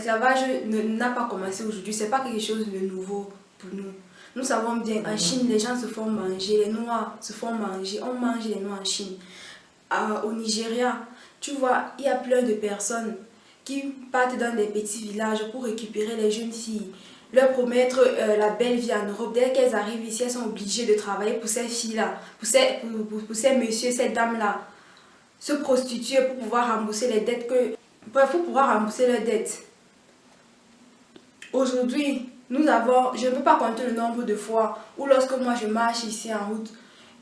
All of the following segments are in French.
l'esclavage n'a pas commencé aujourd'hui, c'est pas quelque chose de nouveau pour nous. Nous savons bien, en Chine, les gens se font manger, les Noirs se font manger, on mange les Noirs en Chine. Au Nigeria, tu vois, il y a plein de personnes qui partent dans des petits villages pour récupérer les jeunes filles, leur promettre la belle vie en Europe. Dès qu'elles arrivent ici, elles sont obligées de travailler pour ces filles-là, pour ces messieurs, ces dames-là, se prostituer pour pouvoir rembourser les dettes pour pouvoir rembourser leurs dettes. Aujourd'hui, nous avons, je ne peux pas compter le nombre de fois où lorsque moi je marche ici en route,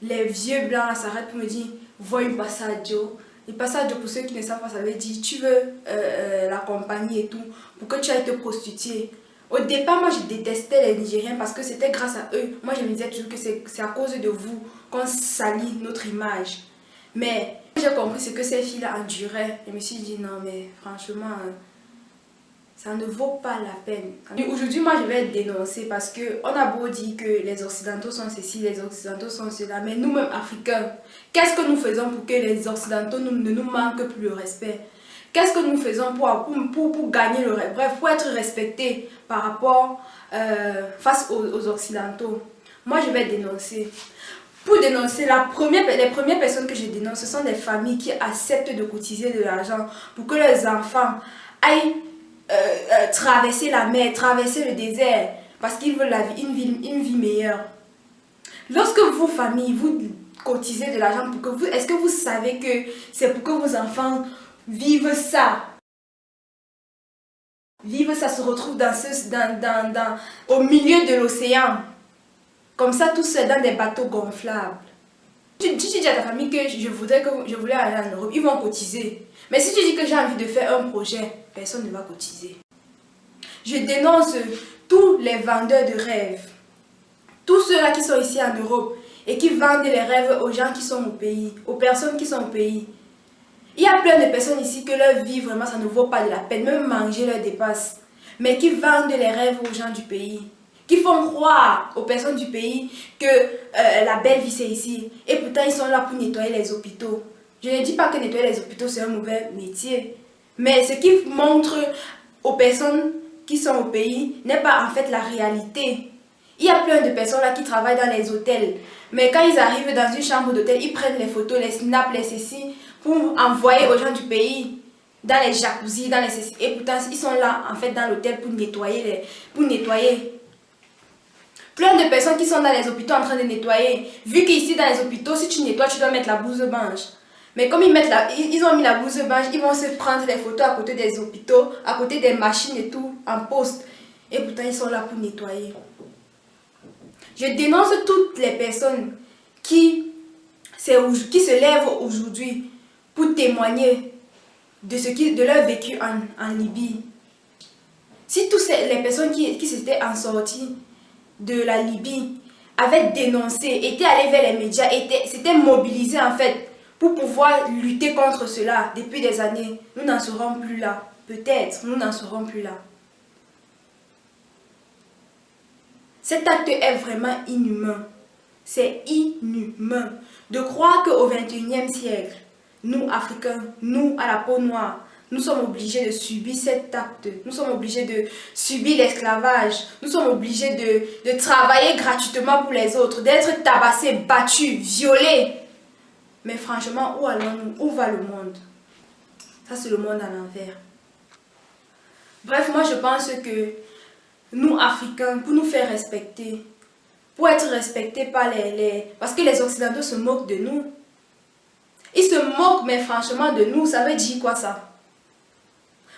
les vieux blancs s'arrêtent pour me dire, vois une passaggio. Le passaggio, pour ceux qui ne savent pas, ça veut dire, tu veux la compagnie et tout, pour que tu ailles te prostituer. Au départ, moi je détestais les Nigériens parce que c'était grâce à eux. Moi je me disais toujours que c'est à cause de vous qu'on salit notre image. Mais j'ai compris ce que ces filles-là enduraient. Je me suis dit, non mais franchement, ça ne vaut pas la peine. Aujourd'hui, moi, je vais être dénoncée parce qu'on a beau dire que les Occidentaux sont ceci, les Occidentaux sont cela, mais nous-mêmes, Africains, qu'est-ce que nous faisons pour que les Occidentaux ne nous manquent plus le respect? Qu'est-ce que nous faisons pour gagner le respect, bref, pour être respectés par rapport face aux Occidentaux? Moi, je vais dénoncer. Pour dénoncer, les premières personnes que je dénonce, ce sont des familles qui acceptent de cotiser de l'argent pour que leurs enfants aillent traverser la mer, traverser le désert, parce qu'ils veulent une vie meilleure. Lorsque vous, famille, vous cotisez de l'argent pour que vous... Est-ce que vous savez que c'est pour que vos enfants vivent ça? Vivent ça, se retrouvent au milieu de l'océan. Comme ça, tout seul dans des bateaux gonflables. Tu dis à ta famille que je voulais aller en Europe, ils vont cotiser. Mais si tu dis que j'ai envie de faire un projet, personne ne va cotiser. Je dénonce tous les vendeurs de rêves. Tous ceux-là qui sont ici en Europe et qui vendent les rêves aux gens qui sont au pays, aux personnes qui sont au pays. Il y a plein de personnes ici que leur vie, vraiment, ça ne vaut pas de la peine, même manger leur dépasse. Mais qui vendent les rêves aux gens du pays. Qui font croire aux personnes du pays que la belle vie c'est ici. Et pourtant ils sont là pour nettoyer les hôpitaux. Je ne dis pas que nettoyer les hôpitaux c'est un mauvais métier. Mais ce qui montre aux personnes qui sont au pays n'est pas en fait la réalité. Il y a plein de personnes là qui travaillent dans les hôtels. Mais quand ils arrivent dans une chambre d'hôtel, ils prennent les photos, les snaps, les ceci pour envoyer aux gens du pays. Dans les jacuzzis, dans les ceci. Et pourtant ils sont là en fait dans l'hôtel pour nettoyer. Plein de personnes qui sont dans les hôpitaux en train de nettoyer. Vu qu'ici dans les hôpitaux, si tu nettoies, tu dois mettre la blouse blanche. Mais comme ils ont mis la blouse blanche, ils vont se prendre les photos à côté des hôpitaux, à côté des machines et tout, en poste. Et pourtant, ils sont là pour nettoyer. Je dénonce toutes les personnes qui se lèvent aujourd'hui pour témoigner de leur vécu en Libye. Si toutes les personnes qui s'étaient en sortie de la Libye avaient dénoncé, étaient allés vers les médias, s'étaient mobilisés en fait pour pouvoir lutter contre cela depuis des années, nous n'en serons plus là. Peut-être, nous n'en serons plus là. Cet acte est vraiment inhumain. C'est inhumain de croire qu'au XXIe siècle, nous, Africains, nous, à la peau noire, nous sommes obligés de subir cet acte. Nous sommes obligés de subir l'esclavage. Nous sommes obligés de travailler gratuitement pour les autres, d'être tabassés, battus, violés. Mais franchement, où allons-nous? Où va le monde? Ça, c'est le monde à l'envers. Bref, moi, je pense que nous, Africains, pour nous faire respecter, pour être respectés par parce que les Occidentaux se moquent de nous. Ils se moquent, mais franchement, de nous. Ça veut dire quoi, ça?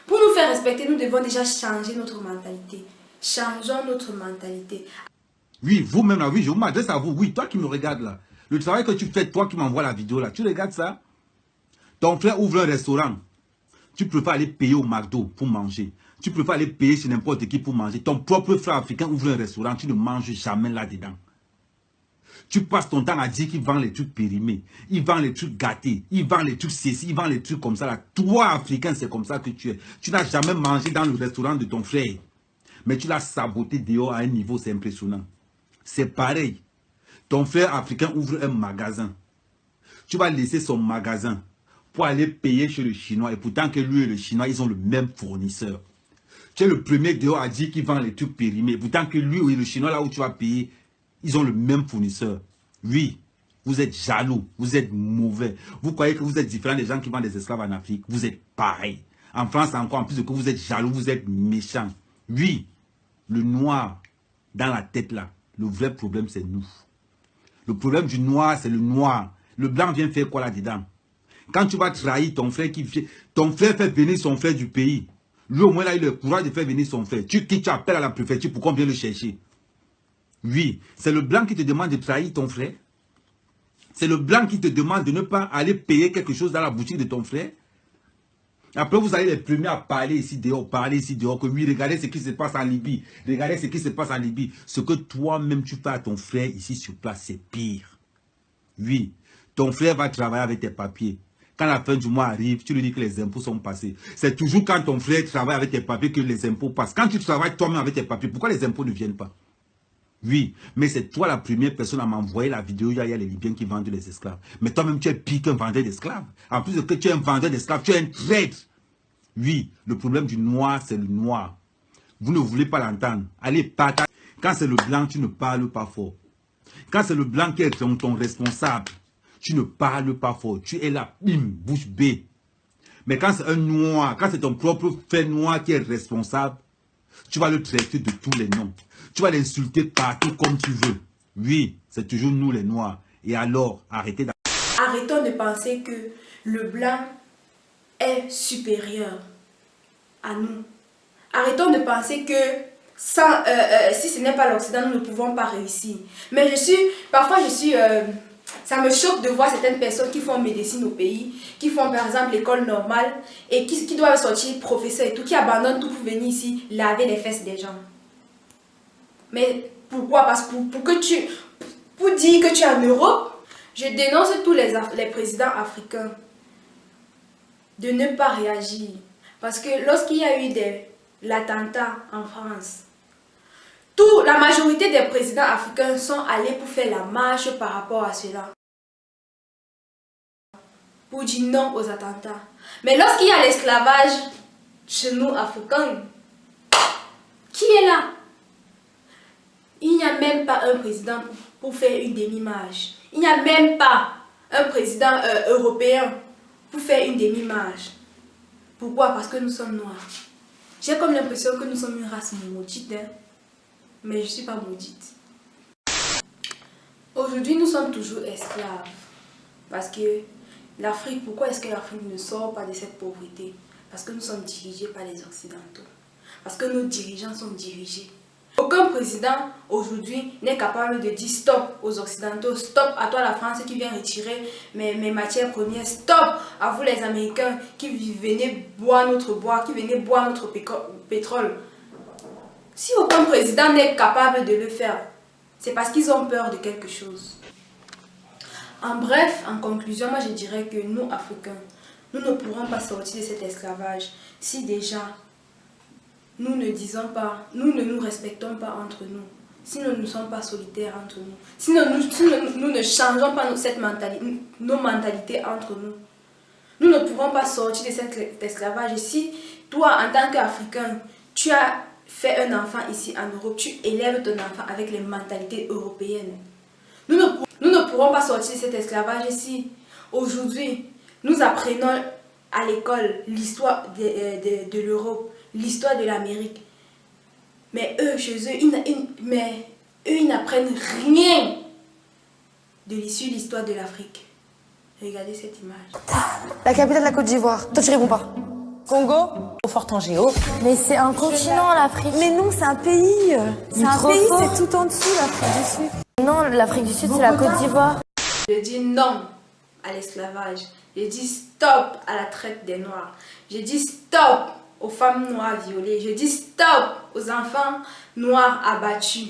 Pour nous faire respecter, nous devons déjà changer notre mentalité. Changeons notre mentalité. Oui, vous-même là, oui, je m'adresse à vous. Oui, toi qui me regardes là. Le travail que tu fais, toi qui m'envoies la vidéo là, tu regardes ça? Ton frère ouvre un restaurant. Tu préfères aller payer au McDo pour manger. Tu préfères aller payer chez n'importe qui pour manger. Ton propre frère africain ouvre un restaurant, tu ne manges jamais là-dedans. Tu passes ton temps à dire qu'il vend les trucs périmés, il vend les trucs gâtés, il vend les trucs ceci, il vend les trucs comme ça. Là. Toi, Africain, c'est comme ça que tu es. Tu n'as jamais mangé dans le restaurant de ton frère. Mais tu l'as saboté dehors à un niveau, c'est impressionnant. C'est pareil. Ton frère africain ouvre un magasin. Tu vas laisser son magasin pour aller payer chez le Chinois. Et pourtant que lui et le Chinois, ils ont le même fournisseur. Tu es le premier dehors à dire qu'il vend les trucs périmés. Pourtant que lui et le Chinois, là où tu vas payer, ils ont le même fournisseur. Oui, vous êtes jaloux, vous êtes mauvais. Vous croyez que vous êtes différent des gens qui vendent des esclaves en Afrique. Vous êtes pareil. En France encore, en plus de que vous êtes jaloux, vous êtes méchant. Oui, le noir dans la tête là, le vrai problème c'est nous. Le problème du noir, c'est le noir. Le blanc vient faire quoi là-dedans? Quand tu vas trahir ton frère, ton frère fait venir son frère du pays. Lui au moins là, il a le courage de faire venir son frère. Tu appelles à la préfecture pour qu'on vienne le chercher. Oui, c'est le blanc qui te demande de trahir ton frère. C'est le blanc qui te demande de ne pas aller payer quelque chose dans la boutique de ton frère. Après, vous allez les premiers à parler ici dehors, que oui, regardez ce qui se passe en Libye. Regardez ce qui se passe en Libye. Ce que toi-même tu fais à ton frère ici sur place, c'est pire. Oui, ton frère va travailler avec tes papiers. Quand la fin du mois arrive, tu lui dis que les impôts sont passés. C'est toujours quand ton frère travaille avec tes papiers que les impôts passent. Quand tu travailles toi-même avec tes papiers, pourquoi les impôts ne viennent pas? Oui, mais c'est toi la première personne à m'envoyer la vidéo. Il y a les Libyens qui vendent les esclaves. Mais toi-même, tu es pire qu'un vendeur d'esclaves. En plus de que tu es un vendeur d'esclaves, tu es un traître. Oui, le problème du noir, c'est le noir. Vous ne voulez pas l'entendre. Allez, partage. Quand c'est le blanc, tu ne parles pas fort. Quand c'est le blanc qui est ton responsable, tu ne parles pas fort. Tu es là, bim, bouche bée. Mais quand c'est un noir, quand c'est ton propre frère noir qui est responsable, tu vas le traiter de tous les noms. Tu vas l'insulter partout comme tu veux. Oui, c'est toujours nous les noirs. Et alors, arrêtez d'arrêter. Arrêtons de penser que le blanc est supérieur à nous. Arrêtons de penser que sans, si ce n'est pas l'Occident, nous ne pouvons pas réussir. Mais parfois ça me choque de voir certaines personnes qui font médecine au pays, qui font par exemple l'école normale et qui doivent sortir professeurs et tout, qui abandonnent tout pour venir ici laver les fesses des gens. Mais pourquoi? Parce que pour dire que tu es en Europe, je dénonce tous les présidents africains de ne pas réagir. Parce que lorsqu'il y a eu l'attentat en France, la majorité des présidents africains sont allés pour faire la marche par rapport à cela. Pour dire non aux attentats. Mais lorsqu'il y a l'esclavage chez nous, Africains, qui est là? Il n'y a même pas un président pour faire une demi-marche. Il n'y a même pas un président européen pour faire une demi-marche. Pourquoi? Parce que nous sommes noirs. J'ai comme l'impression que nous sommes une race maudite, hein? Mais je ne suis pas maudite. Aujourd'hui, nous sommes toujours esclaves. Parce que l'Afrique, pourquoi est-ce que l'Afrique ne sort pas de cette pauvreté? Parce que nous sommes dirigés par les Occidentaux. Parce que nos dirigeants sont dirigés. Aucun président aujourd'hui n'est capable de dire stop aux Occidentaux, stop à toi la France qui vient retirer mes matières premières, stop à vous les Américains qui venez boire notre bois, qui venez boire notre pétrole. Si aucun président n'est capable de le faire, c'est parce qu'ils ont peur de quelque chose. En bref, en conclusion, moi je dirais que nous, Africains, nous ne pourrons pas sortir de cet esclavage si déjà nous ne disons pas, nous ne nous respectons pas entre nous, si nous ne sommes pas solitaires entre nous, si nous ne changeons pas nos mentalités entre nous, nous ne pourrons pas sortir de cet esclavage. Et si toi, en tant qu'Africain, tu as fait un enfant ici en Europe, tu élèves ton enfant avec les mentalités européennes, nous ne pourrons pas sortir de cet esclavage. Et si aujourd'hui, nous apprenons à l'école l'histoire de l'Europe, l'histoire de l'Amérique, mais eux, chez eux, ils n'apprennent rien de l'histoire de l'Afrique. Regardez cette image. La capitale de la Côte d'Ivoire. Toi, tu réponds pas. Congo, au Fort Angéo. Mais c'est un continent, l'Afrique. Mais non, c'est un pays. C'est un pays, c'est tout en dessous, l'Afrique du Sud. Non, l'Afrique du Sud, c'est la Côte d'Ivoire. Je dis non à l'esclavage. Je dis stop à la traite des Noirs. Je dis stop aux femmes noires violées. Je dis stop aux enfants noirs abattus.